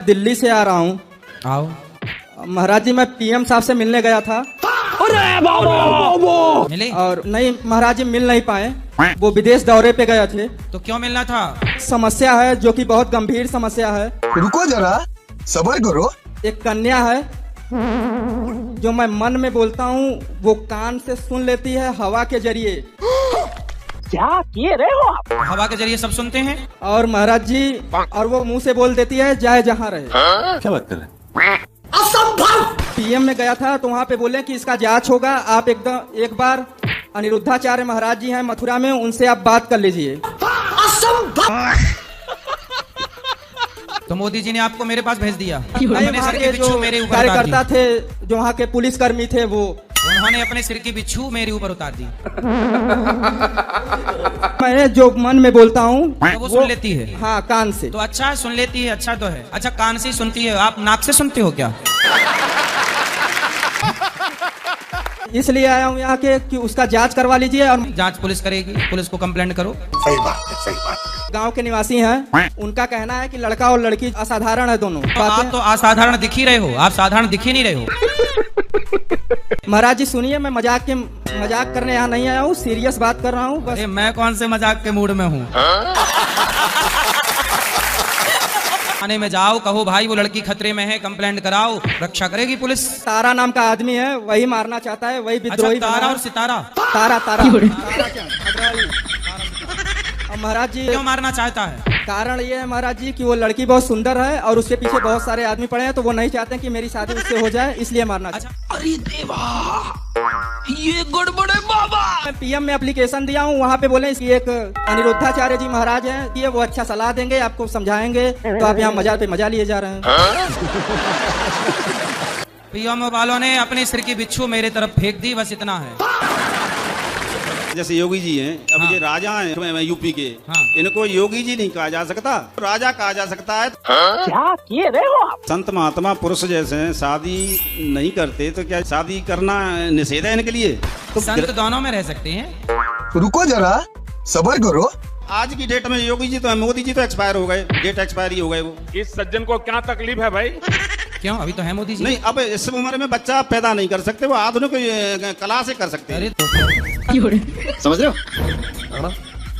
दिल्ली से आ रहा हूँ। आओ। महाराज जी, मैं पीएम साहब से मिलने गया था। मिले? और नहीं महाराज जी, मिल नहीं पाए, वो विदेश दौरे पे गए थे। तो क्यों मिलना था? समस्या है जो कि बहुत गंभीर समस्या है। रुको जरा, सब्र करो। एक कन्या है जो मैं मन में बोलता हूँ वो कान से सुन लेती है हवा के जरिए। क्या किए रहे हो आप? हवा के जरिए सब सुनते हैं। और महाराज जी, और वो मुंह से बोल देती है जाए जहाँ रहे। क्या बात कर रहे हैं? असंभव। पीएम में गया था तो वहाँ पे बोले कि इसका जांच होगा, आप एकदम एक बार अनिरुद्धाचार्य महाराज जी हैं मथुरा में, उनसे आप बात कर लीजिए। असंभव। तो मोदी जी ने आपको मेरे पास भेज दिया। नहीं, अपने वहाँ सिर के की बिच्छू जो मेरे ऊपर उतार दी। कार्यकर्ता थे, जो वहाँ के पुलिसकर्मी थे, वो उन्होंने अपने सिर की बिच्छू मेरे ऊपर उतार दी। मैं जो मन में बोलता हूँ तो वो सुन लेती है। हाँ, कान से। तो अच्छा है, सुन लेती है, अच्छा तो है। अच्छा, कान से ही सुनती है, आप नाक से सुनते हो क्या? इसलिए आया हूँ यहाँ के कि उसका जांच करवा लीजिए। और जांच पुलिस करेगी, पुलिस को कंप्लेंट करो। सही बात है, सही बात है। गांव के निवासी हैं, उनका कहना है कि लड़का और लड़की असाधारण है दोनों। तो आप तो असाधारण दिख ही रहे हो, आप साधारण दिख ही नहीं रहे हो। महाराज जी सुनिए, मैं मजाक करने यहाँ नहीं आया हूँ, सीरियस बात कर रहा हूँ बस। अरे मैं कौन से मजाक के मूड में हूँ? थाने में जाओ, कहो भाई वो लड़की खतरे में है, कंप्लेंट कराओ, रक्षा करेगी पुलिस। तारा नाम का आदमी है, वही मारना चाहता है, वही विद्रोही। अच्छा, तारा और सितारा? तारा तारा और महाराज जी क्यों मारना चाहता है? कारण ये है महाराज जी कि वो लड़की बहुत सुंदर है और उसके पीछे बहुत सारे आदमी पड़े हैं, तो वो नहीं चाहते कि मेरी शादी उससे हो जाए, इसलिए मारना चाहते हैं। अरे देवा, ये गड़बड़ है बाबा। मैं पीएम में एप्लीकेशन दिया हूँ, वहाँ पे बोले कि एक अनिरुद्धाचार्य जी महाराज हैं, ये वो अच्छा सलाह देंगे, आपको समझाएंगे, तो आप यहाँ मजा पे मजा लिए जा रहे हैं। पीएम वालों ने अपने सिर की बिच्छू मेरे तरफ फेंक दी, बस इतना है। जैसे योगी जी हैं, अब हाँ। ये राजा हैं यूपी के, हाँ। इनको योगी जी नहीं कहा जा सकता, राजा कहा जा सकता है। क्या किए रहे हो आप? संत महात्मा पुरुष जैसे हैं, शादी नहीं करते तो क्या शादी करना निषेध है इनके लिए? तो संत दोनों में रह सकते हैं। रुको जरा, सब्र करो। आज की डेट में योगी जी तो है, मोदी जी तो एक्सपायर हो गए, डेट एक्सपायर ही हो गए वो। इस सज्जन को क्या तकलीफ है भाई? क्यों, अभी तो है मोदी जी। नहीं, अब इस उम्र में बच्चा पैदा नहीं कर सकते, वो आधुनिक कला से कर सकते हैं। अरे तो समझ रहे हो?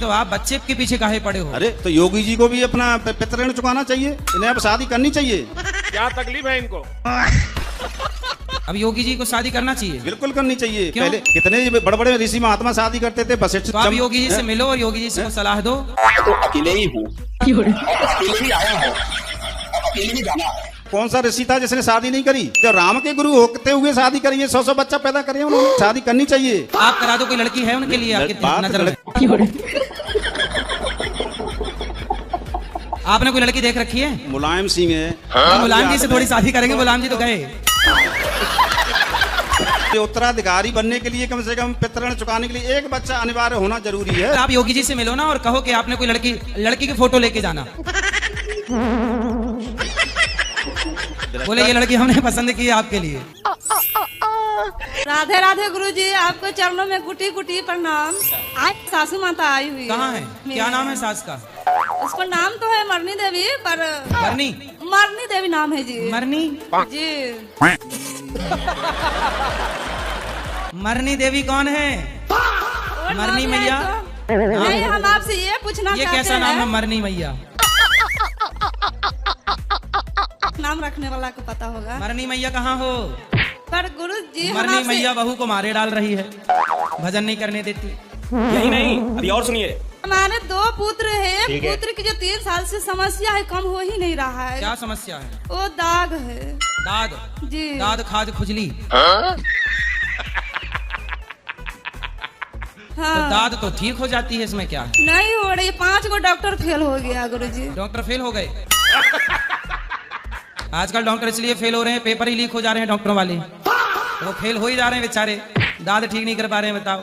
तो आप बच्चे के पीछे काहे पड़े हो? अरे तो योगी जी को भी अपना पितृण चुकाना चाहिए, इन्हें अब शादी करनी चाहिए। क्या तकलीफ है इनको? अब योगी जी को शादी करना चाहिए। बिल्कुल करनी चाहिए। क्यों? पहले कितने बड़े बड़े ऋषि महात्मा शादी करते थे, वशिष्ठ। तो आप योगी जी से मिलो और योगी जी से को सलाह दो। तो अकेले ही हूँ, अकेले ही आया हूँ, अकेले ही जाना है। कौन सा ऋषि था जिसने शादी नहीं करी? जो राम के गुरु होते हुए शादी करी है, 100 बच्चा पैदा करे उन्होंने, शादी करनी चाहिए। आप करा दो, कोई लड़की है उनके लिए आपकी बात नजर में? आपने कोई लड़की देख रखी है? मुलायम सिंह है। तो मुलायम जी से थोड़ी शादी करेंगे, मुलायम जी तो गए। ये उत्तराधिकारी बनने के लिए कम से कम पितृण चुकाने के लिए एक बच्चा अनिवार्य होना जरूरी है। आप योगी जी से मिलो ना और कहो कि आपने कोई लड़की की फोटो लेके जाना। बोले ये लड़की हमने पसंद की है आपके लिए। राधे राधे गुरुजी, आपको चरणों में गुटी गुटी प्रणाम। आज सासू माता आई हुई है। कहाँ है? क्या नाम है सास का? उसका नाम तो है मरनी देवी, पर मरनी देवी नाम है जी। मरनी जी। मरनी देवी कौन है? और मरनी नाम है मैया? तो? नहीं, हम आपसे ये पूछना ये चाहते कैसा नाम है हैं, मरनी मैया? नाम रखने वाला को पता होगा। मरनी मैया कहाँ हो? पर गुरु जी मरनी मैया बहू को मारे डाल रही है, भजन नहीं करने देती। यही नहीं, अभी और सुनिए। हमारे 2 पुत्र है, पुत्र की जो 3 साल से समस्या है, कम हो ही नहीं रहा है। क्या समस्या है? वो दाग है दाद? जी। दाद खाद खुजली? हाँ। तो दाद तो ठीक हो जाती है, इसमें क्या है? नहीं हो रही, 5 गो डॉक्टर फेल हो गया गुरुजी। डॉक्टर फेल हो गए? आजकल डॉक्टर इसलिए फेल हो रहे हैं, पेपर ही लीक हो जा रहे हैं डॉक्टरों वाले, तो वो फेल हो ही जा रहे हैं बेचारे, दाद ठीक नहीं कर पा रहे हैं। बताओ,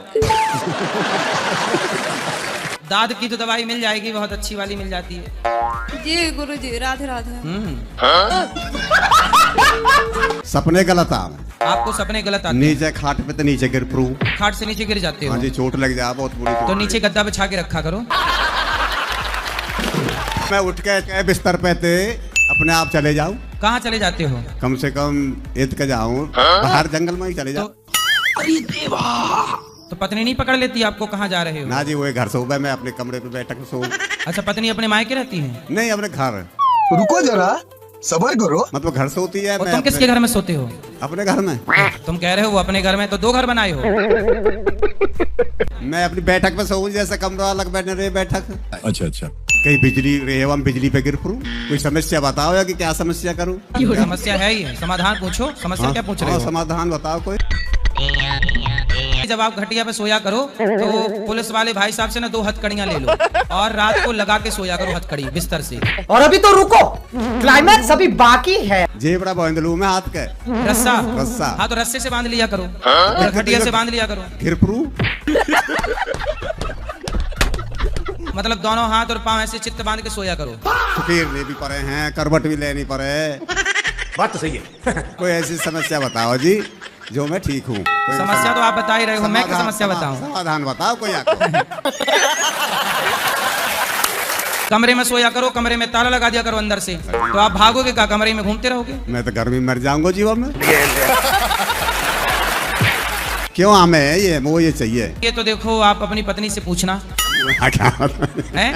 दाद की तो दवाई मिल जाएगी, बहुत अच्छी वाली मिल जाती है। जी गुरुजी, राधे राधे। सपने गलत आ आपको सपने गलत आते हैं? नीचे खाट पे तो नीचे गिर पड़ू। खाट से नीचे गिर जाते हो? हाँ जी, चोट लग जाए बहुत बुरी। तो नीचे गद्दा बिछा के रखा करो। मैं उठ के बिस्तर पे थे, अपने आप चले जाऊं, कहाँ चले जाते हो? कम से कम ईद के जाऊं, बाहर जंगल में ही चले जाऊं। तो पत्नी नहीं पकड़ लेती आपको कहाँ जा रहे हो? ना जी, वो घर सो गए, मैं अपने कमरे पे बैठक सो। अच्छा, पत्नी अपने मायके रहती है? नहीं, अपने घर। रुको जरा, सबर करो। मतलब घर सोती है। और तुम किसके घर में सोते हो? अपने घर में। तुम कह रहे हो वो अपने घर में, तो 2 घर बनाए हो। मैं अपनी बैठक पे सोऊं, जैसे कमरा अलग बैठने रहे बैठक। अच्छा अच्छा। कहीं बिजली रहे, हम बिजली पे गिर पड़ूं। कोई समस्या बताओ या कि क्या समस्या करूं? समस्या है ही, समाधान पूछो। समस्या क्या पूछ रहे हो? समाधान बताओ कोई। जब आप घटिया पे सोया करो तो पुलिस वाले भाई साहब से ना 2 हथकड़ियां ले लो और रात को लगा के सोया करो हथकड़ी बिस्तर से। और अभी तो रुको, क्लाइमैक्स अभी बाकी है। जेबड़ा बांध लूं मैं हाथ के। रस्सा? रस्सा। हाँ, तो रस्से से बांध लिया करो और घटिया से बांध लिया करो। घिर पड़ूं। मतलब दोनों हाथ और पांव ऐसे चित्त बांध के सोया करो। फिर ले भी पड़े हैं, करवट भी लेनी पड़े। बात तो सही है। कोई ऐसी समस्या बताओ जी जो मैं ठीक हूँ। समस्या तो आप बता ही रहे हो, मैं क्या समस्या बताऊं? समाधान बताओ कोई आपको। कमरे में सोया करो, कमरे में ताला लगा दिया करो अंदर से, तो आप भागोगे क्या? कमरे में घूमते रहोगे? मैं तो गर्मी में मर जाऊंगा जीवन में। क्यों हमें ये चाहिए? ये तो देखो, आप अपनी पत्नी से पूछना है।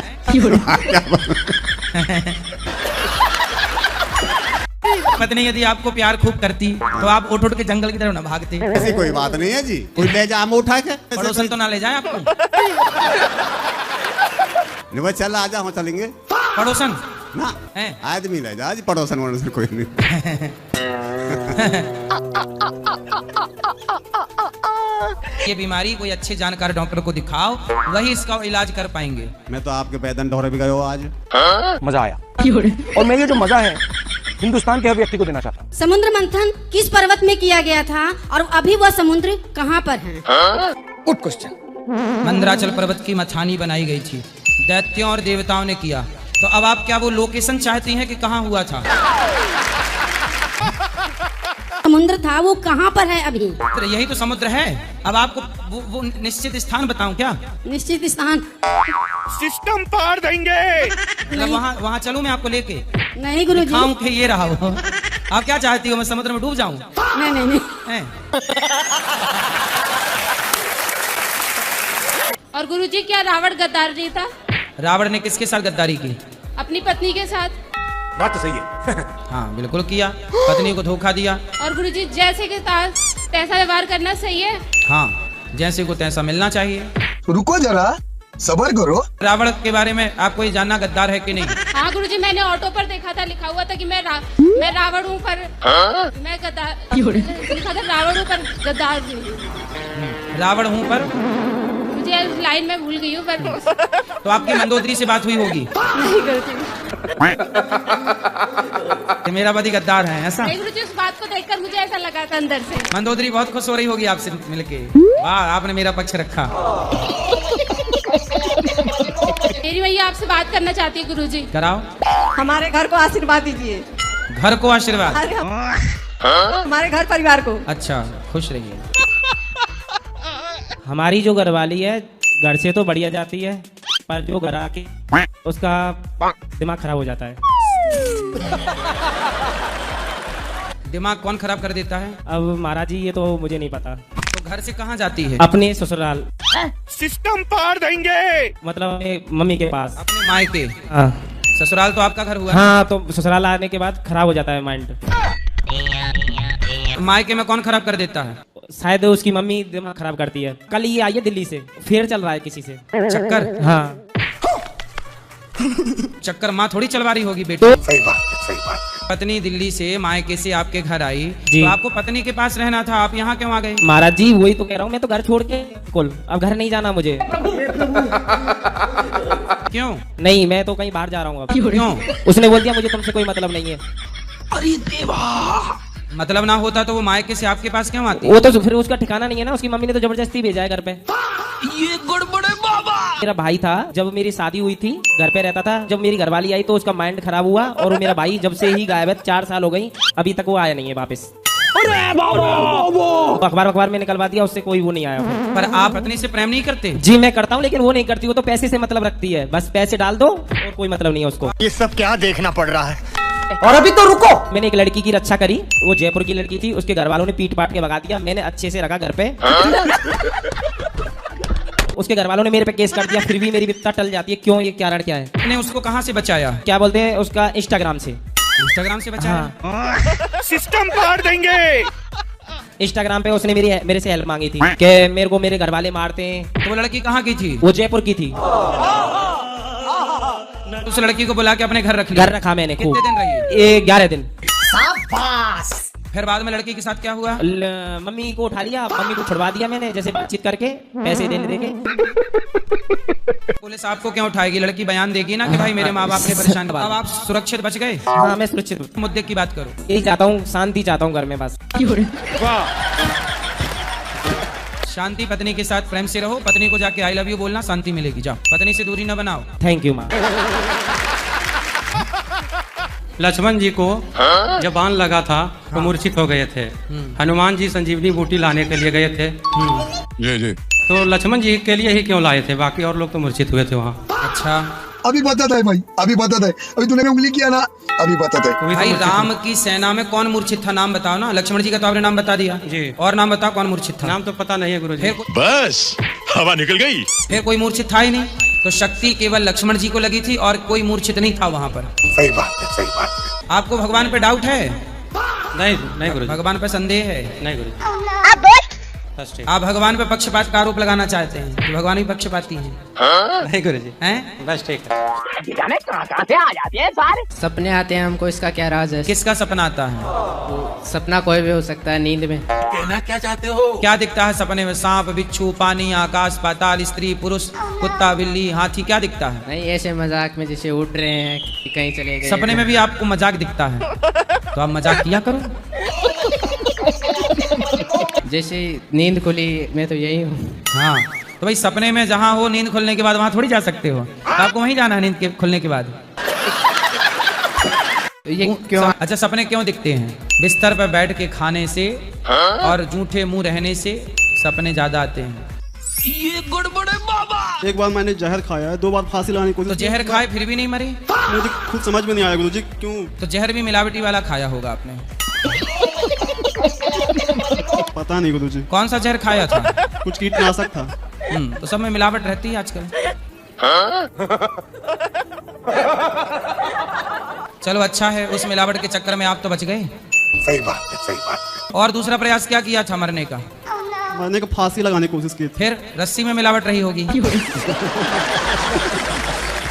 पत्नी यदि आपको प्यार खूब करती तो आप उठ के जंगल की तरफ न भागते। ऐसी कोई बात नहीं है जी, कोई ले जा हम उठा के। पड़ोसन तो ना ले जाए आपको? नहीं चल आ जा, हम चलेंगे। पड़ोसन ना है? आदमी ले जा जी, पड़ोसन वड़ोसन कोई नहीं। ये बीमारी कोई अच्छे जानकार डॉक्टर को दिखाओ, वही इसका इलाज कर पाएंगे। मैं तो आपके बैदन ढोरे भी गए हो आज। मजा आया। और मैं ये जो मजा है हिंदुस्तान के हर व्यक्ति को देना चाहता हूँ। समुद्र मंथन किस पर्वत में किया गया था और अभी वह समुद्र कहाँ पर है? Good question. मंदराचल पर्वत की मथानी बनाई गई थी, दैत्यों और देवताओं ने किया। तो अब आप क्या वो लोकेशन चाहती हैं कि कहाँ हुआ था? समुद्र था, वो कहाँ पर है अभी? तो यही तो समुद्र है। अब आपको वो निश्चित स्थान बताऊं क्या? निश्चित स्थान? सिस्टम पार देंगे। मतलब वहाँ चलूं मैं आपको लेके? नहीं गुरुजी। दिखाऊं कि ये रहा वो। आप क्या चाहती हो, मैं समुद्र में डूब जाऊं? नहीं। और गुरुजी, क्या रावण गद्दार नहीं था? रावण ने किसके साथ गद्दारी की? अपनी पत्नी के साथ। बात तो सही है। हाँ बिल्कुल किया, पत्नी को धोखा दिया। और गुरुजी, जैसे के तैसा व्यवहार करना सही है? हाँ, जैसे को तैसा मिलना चाहिए। रुको जरा, सबर करो। रावण के बारे में आपको ये जानना गद्दार है कि नहीं? हाँ गुरुजी, मैंने ऑटो पर देखा था, लिखा हुआ था कि मैं रावण हूँ पर मैं गद्दार। लिखा था रावण हूँ पर गद्दार नहीं। रावण हूँ पर मुझे लाइन में भूल गई हूँ पर। तो आपकी मंदोदरी से बात हुई होगी? नहीं गुरुजी। कि मेरा पति गद्दार है, ऐसा? नहीं गुरुजी, उस बात को देखकर मुझे ऐसा लगा था अंदर से। मंदोदरी बहुत खुश हो रही होगी आपसे मिलके। वाह, आपने मेरा पक्ष रखा। मेरी भैया आपसे बात करना चाहती है गुरुजी। कराओ। हमारे घर को आशीर्वाद दीजिए। घर को आशीर्वाद? हमारे घर परिवार को। अच्छा, खुश रहिए। हमारी जो घरवाली है घर से तो बढ़िया जाती है, पर जो घर आके उसका दिमाग खराब हो जाता है। दिमाग कौन खराब कर देता है? अब महाराज जी ये तो मुझे नहीं पता। तो घर से कहाँ जाती है? अपने ससुराल। सिस्टम पार देंगे। मतलब अपने मम्मी के पास। अपने मायके? हाँ। ससुराल तो आपका घर हुआ? हाँ, तो ससुराल आने के बाद खराब हो जाता है माइंड। मायके में कौन खराब कर देता है? शायद उसकी मम्मी दिमाग खराब करती है। कल ये आई है दिल्ली से, फिर चल रहा है किसी से चक्कर। हाँ। चक्कर माँ थोड़ी चलवा रही होगी बेटी। सही बात। पत्नी दिल्ली से मायके से आपके घर आई, जी। तो आपको पत्नी के पास रहना था, आप यहाँ क्यों आ गए? महाराज जी वही तो कह रहा हूँ, मैं तो घर छोड़ के कुल अब घर नहीं जाना मुझे। क्यों? नहीं, मैं तो कहीं बाहर जा रहा हूँ अब। क्यों? उसने बोल दिया मुझे तुमसे कोई मतलब नहीं है। अरे देवा, मतलब ना होता तो वो मायके से आपके पास क्यों आती? वो तो फिर उसका ठिकाना नहीं है ना, उसकी मम्मी ने तो जबरदस्ती भेजा है घर पे। ये गड़बड़ है बाबा। मेरा भाई था, जब मेरी शादी हुई थी घर पे रहता था। जब मेरी घरवाली आई तो उसका माइंड खराब हुआ, और मेरा भाई जब से ही गायब है, 4 साल हो गई, अभी तक वो आया नहीं है वापस। अखबार में निकलवा दिया, उससे कोई वो नहीं आया। पर आप पत्नी से प्रेम नहीं करते? जी मैं करता हूँ, लेकिन वो नहीं करती। वो तो पैसे से मतलब रखती है, बस पैसे डाल दो और कोई मतलब नहीं है उसको। ये सब क्या देखना पड़ रहा है? और अभी तो रुको, मैंने एक लड़की की रक्षा करी, वो जयपुर की लड़की थी, उसके घर वालों ने पीट पाट के भगा दिया, मैंने अच्छे से रखा घर पे। उसके घर वालों ने मेरे पे केस कर दिया, फिर भी मेरी विपत्ता टल जाती है, क्यों, ये कारण क्या है? आपने उसको कहाँ से बचाया? क्या बोलते हैं उसका, इंस्टाग्राम से। इंस्टाग्राम से बचाया? हाँ। सिस्टम पाड़ देंगे। इंस्टाग्राम पे उसने मेरे से हेल्प मांगी थी कि मेरे को मेरे घर वाले मारते हैं। तो वो लड़की कहाँ की थी? वो जयपुर की थी। उस लड़की को बुला के अपने घर रख लिया? घर रखा मैंने। कितने दिन रही? 11 दिन। फिर बाद में लड़की के साथ क्या हुआ? मम्मी को उठा लिया, मम्मी को छुड़वा दिया मैंने, जैसे बातचीत करके पैसे देने देके। पुलिस आपको क्यों उठाएगी? लड़की बयान देगी ना कि भाई मेरे माँ बाप ने परेशान किया। अब आप सुरक्षित बच गए? हाँ, मैं सुरक्षित। मुद्दे की बात करो। यही चाहता हूँ, शांति चाहता हूँ घर में बस। शांति, पत्नी के साथ प्रेम से रहो, पत्नी को जाके आई लव यू बोलना, शांति मिलेगी। जाओ, पत्नी से दूरी न बनाओ। थैंक यू माँ। लक्ष्मण जी को जब बाण लगा था तो मूर्छित हो गए थे। हनुमान जी संजीवनी बूटी लाने के लिए गए थे। तो लक्ष्मण जी के लिए ही क्यों लाए थे? बाकी और लोग तो मूर्छित हुए थे वहाँ। अच्छा, अभी बताता है भाई, अभी बताता है, अभी तूने उंगली किया ना, अभी बताता है। भाई राम की सेना में कौन मूर्छित था? नाम बताओ ना। लक्ष्मण जी का तो आपने नाम बता दिया जी, और नाम बताओ कौन मूर्छित था? नाम तो पता नहीं है गुरुजी। बस हवा निकल गई। फिर कोई मूर्छित था ही नहीं, तो शक्ति केवल लक्ष्मण जी को लगी थी और कोई मूर्छित नहीं था वहाँ पर। सही बात है, सही बात है। आपको भगवान पे डाउट है? नहीं गुरुजी। भगवान पे संदेह है? नहीं गुरुजी। आप भगवान पे पक्षपात का आरोप लगाना चाहते हैं कि भगवान ही पक्षपाती हैं? नहीं गुरुजी। हैं? बस ठीक है। कहाँ से आ जाते हैं सारे सपने आते हैं हमको, इसका क्या राज है? किसका सपना आता है? सपना कोई भी हो सकता है, नींद में। कहना क्या चाहते हो? क्या दिखता है सपने में? सांप, बिच्छू, पानी, आकाश, पाताल, स्त्री, पुरुष, कुत्ता, बिल्ली, हाथी, क्या दिखता है? नहीं, ऐसे मजाक में जैसे उठ रहे हैं कहीं चले गए। सपने में भी आपको मजाक दिखता है, तो आप मजाक किया करो। जैसे नींद खुली, मैं तो यही हूँ। हाँ, तो भाई सपने में जहाँ हो, नींद खुलने के बाद वहाँ थोड़ी जा सकते हो, तो आपको वहीं जाना है नींद के खुलने के बाद। ये क्यों? अच्छा, सपने क्यों दिखते हैं? बिस्तर पर बैठ के खाने से और जूठे मुंह रहने से सपने ज्यादा आते हैं। ये गड़बड़ है बाबा। एक बार मैंने जहर खाया है, 2 बार फांसी लगाने की कोशिश। तो जहर खाए फिर भी नहीं मरे? मुझे खुद समझ में नहीं आया गुरुजी, क्यों? तो जहर भी मिलावटी वाला खाया होगा आपने। पता नहीं गुरुजी। कौन सा जहर खाया था? कुछ कीटनाशक था। तो सब में मिलावट रहती है आजकल। चलो अच्छा है, उस मिलावट के चक्कर में आप तो बच गए। सही बात है, सही बात है। और दूसरा प्रयास क्या किया था मरने का? मैंने को फांसी लगाने की कोशिश की थी। फिर रस्सी में मिलावट रही होगी।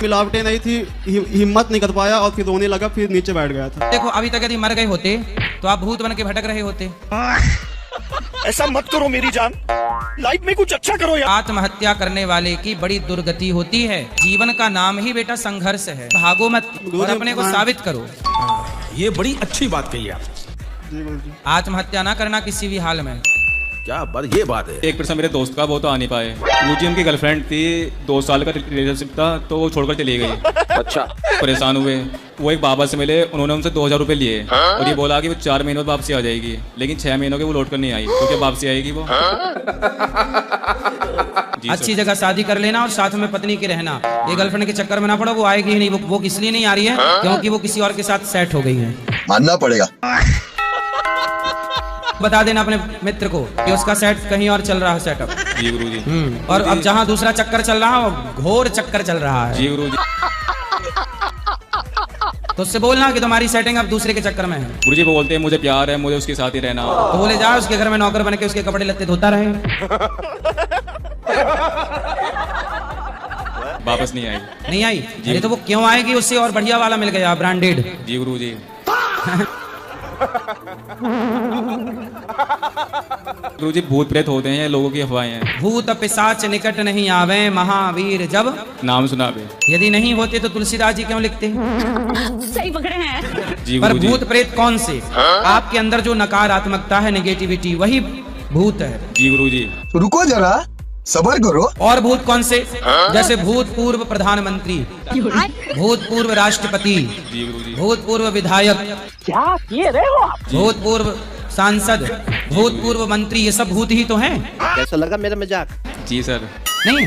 मिलावटें नहीं थी, हिम्मत नहीं कर पाया और फिर रोने लगा, फिर नीचे बैठ गया था। देखो, अभी तक यदि मर गए होते तो आप भूत बन के भटक रहे होते। ऐसा मत करो मेरी जान, लाइफ में कुछ अच्छा करो यार। आत्महत्या करने वाले की बड़ी दुर्गति होती है। जीवन का नाम ही बेटा संघर्ष है। भागो मत और अपने को साबित करो। ये बड़ी अच्छी बात कही आप। आत्महत्या ना करना किसी भी हाल में। क्या बात, ये बात है। एक पर्सन मेरे दोस्त का, वो तो आ नहीं पाए। मुझे उनकी गर्लफ्रेंड थी, 2 साल का रिलेशनशिप था, तो वो छोड़कर चली गई। अच्छा। परेशान हुए, वो एक बाबा से मिले, उन्होंने उनसे 2000 रुपए लिए और ये बोला कि वो 4 महीनों बाद वापसी आ जाएगी, लेकिन 6 महीनों के वो लौट कर नहीं आई, तो क्या वापसी आएगी वो? अच्छी जगह शादी कर लेना और साथ में पत्नी के रहना। ये गर्लफ्रेंड के चक्कर में ना पड़ो, वो आएगी ही नहीं। वो इसलिए नहीं आ रही है क्योंकि वो किसी और के साथ सेट हो गई है। मानना पड़ेगा। बता देना अपने मित्र को कि उसका सेट कहीं और चल रहा है, सेटअप। जी गुरुजी। और अब जहाँ दूसरा चक्कर चल रहा है, वो घोर चक्कर चल रहा है। जी गुरुजी। तो उससे बोलना कि तुम्हारी सेटिंग अब दूसरे के चक्कर में है। गुरुजी वो बोलते हैं मुझे प्यार है, मुझे उसके साथ ही रहना। तो बोले जा उसके घर में नौकर बन के उसके कपड़े लत्ते धोता रहे। वापस नहीं आई। नहीं आई? अरे तो वो क्यों आएगी? उससे और बढ़िया वाला मिल गया, ब्रांडेड। जी गुरुजी। गुरुजी भूत प्रेत होते हैं, लोगों की अफवाहें हैं। भूत पिशाच निकट नहीं आवे, महावीर जब नाम सुनावे। यदि नहीं होते तो तुलसीदास जी क्यों लिखते? सही पकड़े हैं। जी पर गुरुजी। भूत प्रेत कौन से? आपके अंदर जो नकारात्मकता है, नेगेटिविटी, वही भूत है। जी गुरुजी। रुको जरा, सबर करो। और भूत कौन से? जैसे भूतपूर्व प्रधानमंत्री, भूतपूर्व राष्ट्रपति, भूतपूर्व विधायक, क्या किए रहे हो आप? भूतपूर्व सांसद, भूतपूर्व मंत्री, ये सब भूत ही तो हैं। कैसा लगा मेरा मजाक? जी सर। नहीं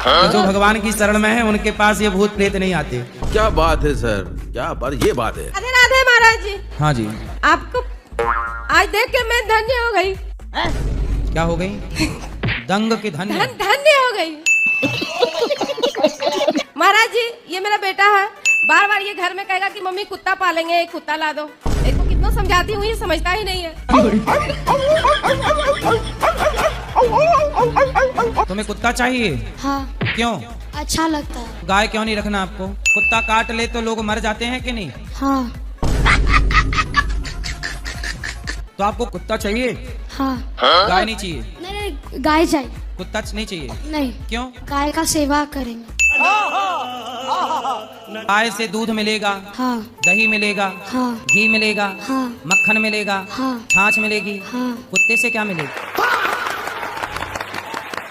तो जो भगवान की शरण में है उनके पास ये भूत प्रेत नहीं आते। क्या बात है सर, क्या बात, ये बात है। राधे राधे महाराज जी। हाँ जी। आपको आज देख के मैं धन्य हो गई। क्या हो गई? दंग की धन्य धन्य हो गई। महाराज जी, ये मेरा बेटा है, बार बार ये घर में कहेगा कि मम्मी कुत्ता पालेंगे, एक कुत्ता ला दो। इसको कितना समझाती हूँ, ये समझता ही नहीं है। तुम्हें कुत्ता चाहिए? हाँ। क्यों? अच्छा लगता है। गाय क्यों नहीं रखना आपको? कुत्ता काट ले तो लोग मर जाते हैं कि नहीं? हाँ। तो आपको कुत्ता चाहिए? हाँ। गाय नहीं चाहिए? नहीं, गाय चाहिए। कुत्ता नहीं चाहिए? नहीं। क्यों? गाय का सेवा करेंगे। गाय से दूध मिलेगा, हाँ। दही मिलेगा, हाँ। घी मिलेगा, हाँ। मक्खन मिलेगा, हाँ। छाछ मिलेगी। हाँ। कुत्ते से क्या मिलेगा?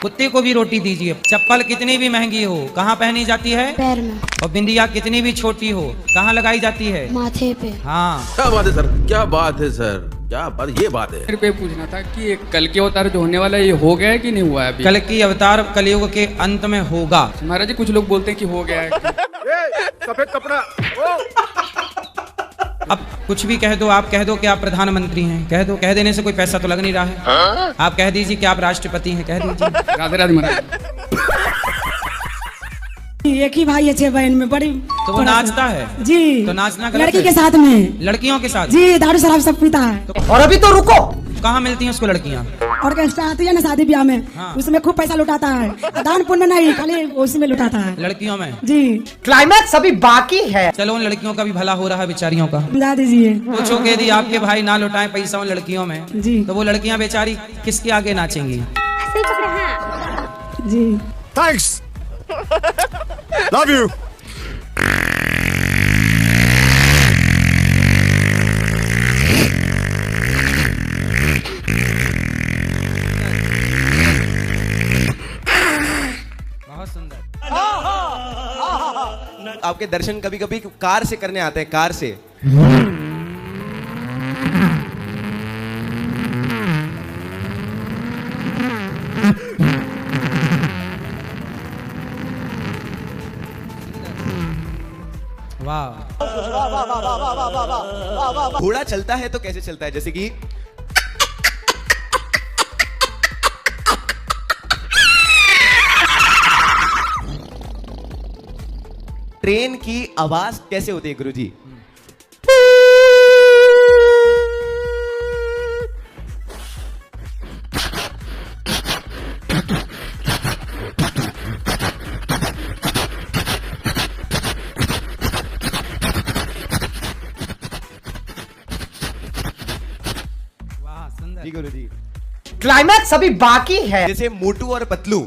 कुत्ते को भी रोटी दीजिए। चप्पल कितनी भी महंगी हो कहाँ पहनी जाती है? पैर में। और बिंदिया कितनी भी छोटी हो कहाँ लगाई जाती है? माथे पे। हाँ। क्या बात है सर, क्या बात है सर, क्या बात, ये बात है। मेरे को ये पूछना था कि ये कल के अवतार जो होने वाला है, ये हो गया है कि नहीं हुआ है अभी? कल की अवतार कलयुग के अंत में होगा। महाराज जी, कुछ लोग बोलते हैं कि हो गया है। सफेद कपड़ा। अब कुछ भी कह दो, आप कह दो कि आप प्रधानमंत्री हैं, कह दो, कह देने से कोई पैसा तो लग नहीं रहा है। आप कह दीजिए कि आप राष्ट्रपति हैं, कह दीजिए। राधे राधे महाराज। एक ही भाई है, 6 बहन में बड़ी। तो वो नाचता है जी। तो नाचना गलत लड़की है? के साथ में। लड़कियों के साथ? जी, दारू शराब सब पीता है। और अभी तो रुको, कहाँ मिलती हैं उसको लड़कियाँ? ऑर्केस्ट्रा आती है ना शादी ब्याह में, हाँ। उसमें खूब पैसा लुटाता है। दान पुण्य नहीं, खाली उसी में लुटाता है। लड़कियों में? जी। क्लाइमैक्स अभी बाकी है। चलो उन लड़कियों का भी भला हो रहा है, बेचारियों का। समझा दीजिए। पूछो के दी आपके भाई ना लुटाए पैसा उन लड़कियों में जी, तो वो लड़कियां बेचारी किसके आगे नाचेंगी? जी। Thanks, love you. बहुत सुंदर। आपके दर्शन कभी कभी कार से करने आते हैं, कार से। वाह। घोड़ा चलता है तो कैसे चलता है? जैसे कि ट्रेन की आवाज कैसे होती है गुरुजी? वाह सुंदर। जी गुरुजी। क्लाइमैक्स अभी बाकी है। जैसे मोटू और पतलू